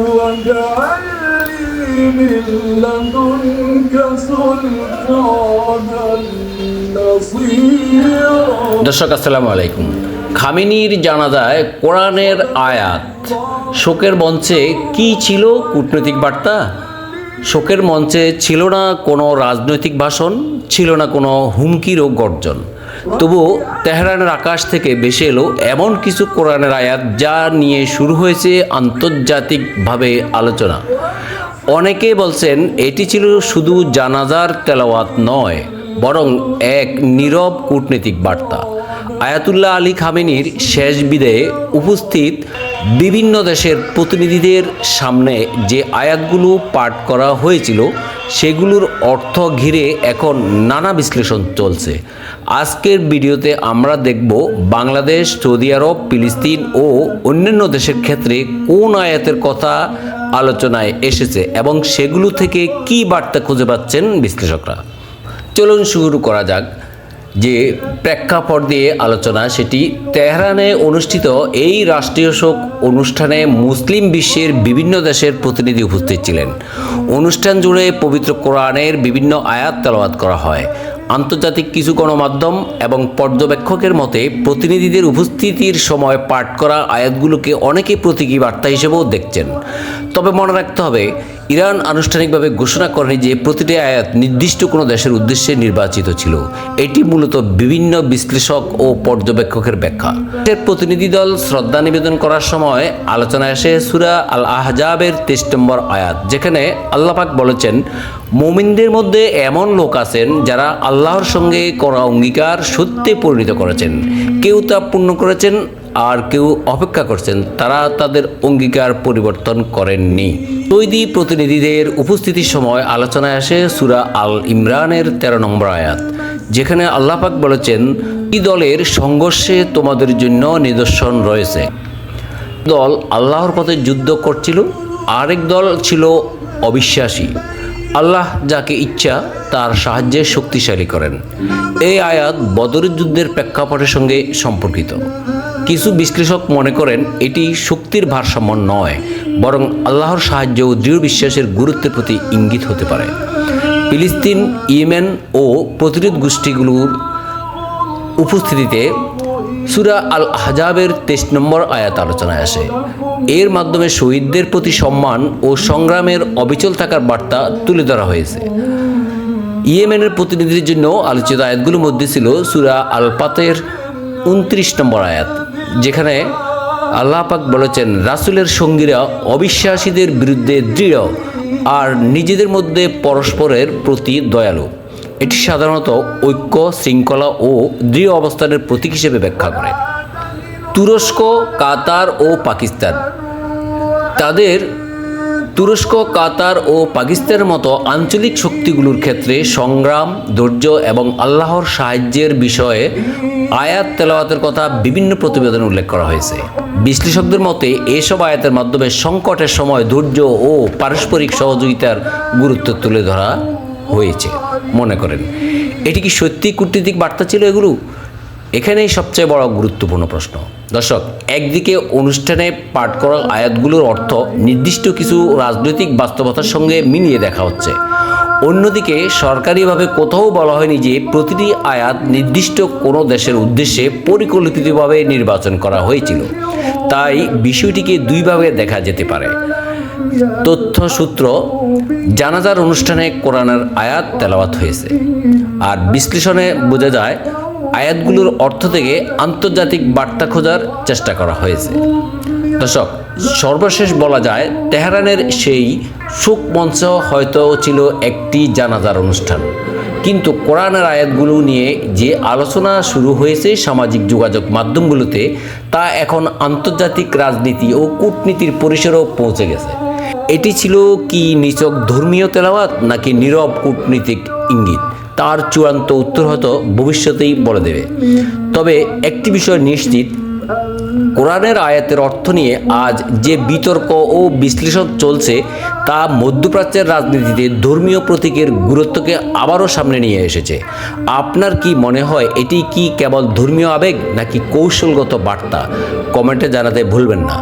واجعل لي من لدنك سلطانا نصيرا। দর্শক আসসালামু আলাইকুম। খামেনির জানাজায় কোরআনের আয়াত, শোকের মঞ্চে কি ছিল কূটনৈতিক বার্তা? শোকের মঞ্চে ছিল না কোনো রাজনৈতিক ভাষণ, ছিল না কোনো হুমকির ও গর্জন। তবু তেহরানের আকাশ থেকে ভেসে এলো এমন কিছু কোরআনের আয়াত যা নিয়ে শুরু হয়েছে আন্তর্জাতিকভাবে আলোচনা। অনেকে বলছেন এটি ছিল শুধু জানাজার তেলাওয়াত নয়, বরং এক নীরব কূটনৈতিক বার্তা। আয়াতুল্লাহ আলী খামেনির শেষ বিদায়ে উপস্থিত বিভিন্ন দেশের প্রতিনিধিদের সামনে যে আয়াতগুলো পাঠ করা হয়েছিল সেগুলোর অর্থ ঘিরে এখন নানা বিশ্লেষণ চলছে। আজকের ভিডিওতে আমরা দেখব বাংলাদেশ, সৌদি আরব, ফিলিস্তিন ও অন্যান্য দেশের ক্ষেত্রে কোন আয়াতের কথা আলোচনায় এসেছে এবং সেগুলো থেকে কী বার্তা খুঁজে পাচ্ছেন বিশ্লেষকরা। চলুন শুরু করা যাক। যে প্রেক্ষাপট দিয়ে আলোচনা, সেটি তেহরানে অনুষ্ঠিত এই রাষ্ট্রীয় শোক অনুষ্ঠানে মুসলিম বিশ্বের বিভিন্ন দেশের প্রতিনিধি উপস্থিত ছিলেন। অনুষ্ঠান জুড়ে পবিত্র কোরআনের বিভিন্ন আয়াত তেলাওয়াত করা হয়। আন্তর্জাতিক কিছু গণমাধ্যম এবং পর্যবেক্ষকের মতে প্রতিনিধিদের উপস্থিতির সময় পাঠ করা আয়াতগুলোকে অনেকে প্রতীকী বার্তা হিসেবেও দেখছেন। তবে মনে রাখতে হবে, ইরান আনুষ্ঠানিকভাবে ঘোষণা করেনি যে প্রতিটি আয়াত নির্দিষ্ট কোনো দেশের উদ্দেশ্যে নির্বাচিত ছিল। এটি মূলত বিভিন্ন বিশ্লেষক ও পর্যবেক্ষকের ব্যাখ্যা। দেশের প্রতিনিধি দল শ্রদ্ধা নিবেদন করার সময় আলোচনায় আসে সূরা আল আহজাবের 23 নম্বর আয়াত, যেখানে আল্লাহ পাক বলেছেন, মুমিনদের মধ্যে এমন লোক আছেন যারা আল্লাহর সঙ্গে করা অঙ্গীকার সত্যে পরিণত করেছেন। কেউ তা পূর্ণ করেছেন আর কেউ অপেক্ষা করছেন, তারা তাদের অঙ্গীকার পরিবর্তন করেননি। সৌদি প্রতিনিধিদের উপস্থিতির সময় আলোচনায় আসে সূরা আল ইমরানের 13 নম্বর আয়াত, যেখানে আল্লাহ পাক বলেছেন, এই দলের সংঘর্ষে তোমাদের জন্য নিদর্শন রয়েছে। দল আল্লাহর পথে যুদ্ধ করছিল, আরেক দল ছিল অবিশ্বাসী। আল্লাহ যাকে ইচ্ছা তার সাহায্যে শক্তিশালী করেন। এই আয়াত বদরের যুদ্ধের প্রেক্ষাপটের সঙ্গে সম্পর্কিত। কিছু বিশ্লেষক মনে করেন এটি শক্তির ভারসাম্য নয়, বরং আল্লাহর সাহায্য ও দৃঢ় বিশ্বাসের গুরুত্বের প্রতি ইঙ্গিত হতে পারে। ফিলিস্তিন, ইয়েমেন ও প্রতিরোধ গোষ্ঠীগুলোর উপস্থিতিতে সূরা আল আহজাবের 23 নম্বর আয়াত আলোচনায় আসে। এর মাধ্যমে শহীদদের প্রতি সম্মান ও সংগ্রামের অবিচল থাকার বার্তা তুলে ধরা হয়েছে। ইয়েমেনের প্রতিনিধির জন্য আলোচিত আয়াতগুলোর মধ্যে ছিল সূরা আল ফাতের 29 নম্বর আয়াত, যেখানে আল্লাহ পাক বলেছেন, রাসূলের সঙ্গীরা অবিশ্বাসীদের বিরুদ্ধে দৃঢ় আর নিজেদের মধ্যে পরস্পরের প্রতি দয়ালু। এটি সাধারণত ঐক্য, শৃঙ্খলা ও দৃঢ় অবস্থানের প্রতীক হিসেবে ব্যাখ্যা করে। তুরস্ক, কাতার ও পাকিস্তান পাকিস্তানের মতো আঞ্চলিক শক্তিগুলোর ক্ষেত্রে সংগ্রাম, ধৈর্য এবং আল্লাহর সাহায্যের বিষয়ে আয়াত তেলাওয়াতের কথা বিভিন্ন প্রতিবেদনে উল্লেখ করা হয়েছে। বিশ্লেষকদের মতে এসব আয়াতের মাধ্যমে সংকটের সময় ধৈর্য ও পারস্পরিক সহযোগিতার গুরুত্ব তুলে ধরা হয়েছে। মনে করেন এটি কি সত্যি কূটনৈতিক বার্তা ছিল এগুলো? এখানেই সবচেয়ে বড় গুরুত্বপূর্ণ প্রশ্ন। দর্শক, একদিকে অনুষ্ঠানে পাঠ করা আয়াতগুলোর অর্থ নির্দিষ্ট কিছু রাজনৈতিক বাস্তবতার সঙ্গে মিলিয়ে দেখা হচ্ছে। অন্যদিকে সরকারিভাবে কোথাও বলা হয়নি যে প্রতিটি আয়াত নির্দিষ্ট কোনো দেশের উদ্দেশ্যে পরিকল্পিতভাবে নির্বাচন করা হয়েছিল। তাই বিষয়টিকে দুইভাবে দেখা যেতে পারে। তথ্যসূত্র: জানাজার অনুষ্ঠানে কোরআনের আয়াত তেলাওয়াত হয়েছে। আর বিশ্লেষণে বোঝা যায় আয়াতগুলোর অর্থ থেকে আন্তর্জাতিক বার্তা খোঁজার চেষ্টা করা হয়েছে। দর্শক, সর্বশেষ বলা যায় তেহরানের সেই শোক মঞ্চ হয়তো ছিল একটি জানাজার অনুষ্ঠান, কিন্তু কোরআনের আয়াতগুলো নিয়ে যে আলোচনা শুরু হয়েছে সামাজিক যোগাযোগ মাধ্যমগুলোতে, তা এখন আন্তর্জাতিক রাজনীতি ও কূটনীতির পরিসরেও পৌঁছে গেছে। এটি ছিল কি নিছক ধর্মীয় তেলাওয়াত নাকি নীরব কূটনীতিক ইঙ্গিত? তার চূড়ান্ত উত্তর হয়তো ভবিষ্যতেই বলে দেবে। তবে একটি বিষয় নিশ্চিত, কোরআনের আয়াতের অর্থ নিয়ে আজ যে বিতর্ক ও বিশ্লেষণ চলছে তা মধ্যপ্রাচ্যের রাজনীতিতে ধর্মীয় প্রতীকের গুরুত্বকে আবারও সামনে নিয়ে এসেছে। আপনার কি মনে হয় এটি কি কেবল ধর্মীয় আবেগ নাকি কৌশলগত বার্তা? কমেন্টে জানাতে ভুলবেন না।